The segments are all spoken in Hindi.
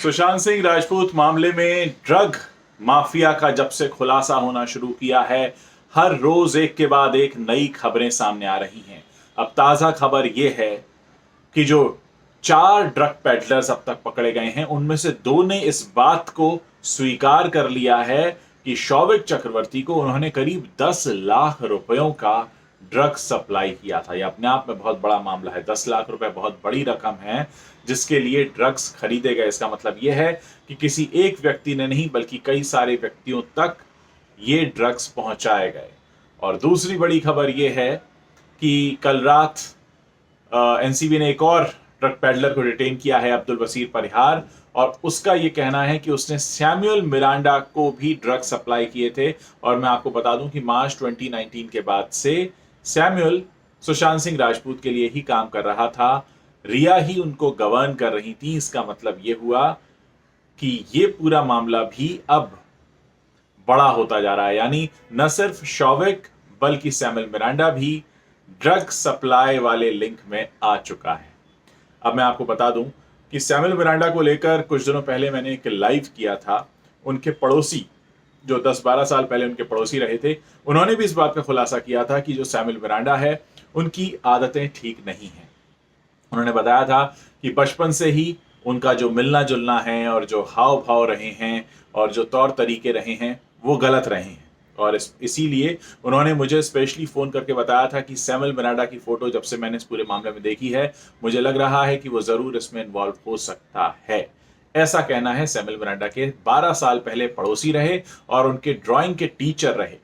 सुशांत सिंह राजपूत मामले में ड्रग माफिया का जब से खुलासा होना शुरू किया है, हर रोज एक के बाद एक नई खबरें सामने आ रही हैं। अब ताजा खबर यह है कि जो 4 ड्रग पेडलर्स अब तक पकड़े गए हैं, उनमें से 2 ने इस बात को स्वीकार कर लिया है कि शौविक चक्रवर्ती को उन्होंने करीब 10 लाख रुपयों का ड्रग सप्लाई किया था। यह अपने आप में बहुत बड़ा मामला है। 10 लाख रुपए बहुत बड़ी रकम है जिसके लिए ड्रग्स खरीदे गए। इसका मतलब यह है कि किसी एक व्यक्ति ने नहीं बल्कि कई सारे व्यक्तियों तक ये ड्रग्स पहुंचाए गए। और दूसरी बड़ी खबर यह है कि कल रात एनसीबी ने एक और ड्रग पेडलर को डिटेन किया है, अब्दुल बसीर परिहार, और उसका यह कहना है कि उसने सैमुअल मिरांडा को भी ड्रग सप्लाई किए थे। और मैं आपको बता दूं कि मार्च 2019 के बाद से सैमुअल सुशांत सिंह राजपूत के लिए ही काम कर रहा था। रिया ही उनको गवर्न कर रही थी। इसका मतलब यह हुआ कि ये पूरा मामला भी अब बड़ा होता जा रहा है, यानी न सिर्फ शौविक बल्कि सैमुअल मिरांडा भी ड्रग सप्लाई वाले लिंक में आ चुका है। अब मैं आपको बता दूं कि सैमुअल मिरांडा को लेकर कुछ दिनों पहले मैंने एक लाइव किया था। उनके पड़ोसी, जो 10-12 साल पहले उनके पड़ोसी रहे थे, उन्होंने भी इस बात का खुलासा किया था कि जो सैमुअल मिरांडा है उनकी आदतें ठीक नहीं हैं। उन्होंने बताया था कि बचपन से ही उनका जो मिलना जुलना है और जो हाव भाव रहे हैं और जो तौर तरीके रहे हैं वो गलत रहे हैं। और इसीलिए उन्होंने मुझे स्पेशली फ़ोन करके बताया था कि सैमुअल मिरांडा की फ़ोटो जब से मैंने इस पूरे मामले में देखी है, मुझे लग रहा है कि वो ज़रूर इसमें इन्वॉल्व हो सकता है। ऐसा कहना है सैमुअल मिरांडा के 12 साल पहले पड़ोसी रहे और उनके ड्राइंग के टीचर रहे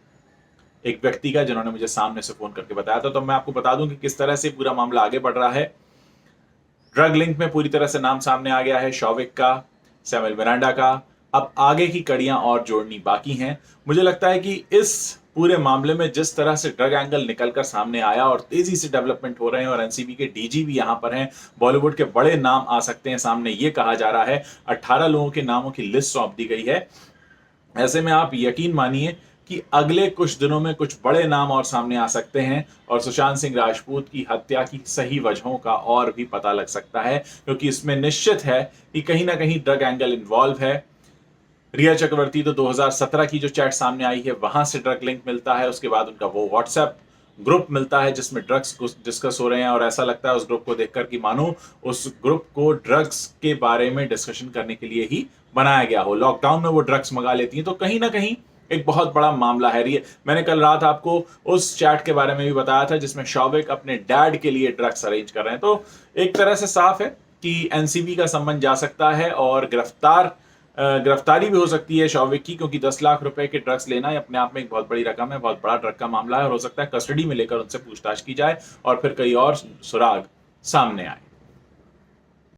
एक व्यक्ति का, जिन्होंने मुझे सामने से फ़ोन करके बताया था। तो मैं आपको बता दूं कि किस तरह से पूरा मामला आगे बढ़ रहा है। ड्रग लिंक में पूरी तरह से नाम सामने आ गया है शौविक का, सैमुअल मिरांडा का। अब आगे की कड़ियां और जोड़नी बाकी हैं। मुझे लगता है कि इस पूरे मामले में जिस तरह से ड्रग एंगल निकलकर सामने आया और तेजी से डेवलपमेंट हो रहे हैं, और एनसीबी के डीजी भी यहां पर हैं, बॉलीवुड के बड़े नाम आ सकते हैं सामने, ये कहा जा रहा है। 18 लोगों के नामों की लिस्ट सौंप दी गई है। ऐसे में आप यकीन मानिए कि अगले कुछ दिनों में कुछ बड़े नाम और सामने आ सकते हैं और सुशांत सिंह राजपूत की हत्या की सही वजहों का और भी पता लग सकता है, क्योंकि इसमें निश्चित है कि कहीं ना कहीं ड्रग एंगल इन्वॉल्व है। रिया चक्रवर्ती तो 2017 की जो चैट सामने आई है वहां से ड्रग लिंक मिलता है। उसके बाद उनका वो व्हाट्सएप ग्रुप मिलता है जिसमें ड्रग्स डिस्कस हो रहे हैं, और ऐसा लगता है उस ग्रुप को देखकर कि मानो उस ग्रुप को ड्रग्स के बारे में डिस्कशन करने के लिए ही बनाया गया हो। लॉकडाउन में वो ड्रग्स मंगा लेती हैं, तो कहीं ना कहीं एक बहुत बड़ा मामला है। मैंने कल रात आपको उस चैट के बारे में भी बताया था जिसमें शौविक अपने डैड के लिए ड्रग्स अरेंज कर रहे हैं। तो एक तरह से साफ है कि एनसीबी का सम्मन जा सकता है और गिरफ्तारी भी हो सकती है शौविक की, क्योंकि 10 लाख रुपए के ड्रग्स लेना अपने आप में एक बहुत बड़ी रकम है, बहुत बड़ा ड्रग का मामला है, और हो सकता है कस्टडी में लेकर उनसे पूछताछ की जाए और फिर कई और सुराग सामने आए।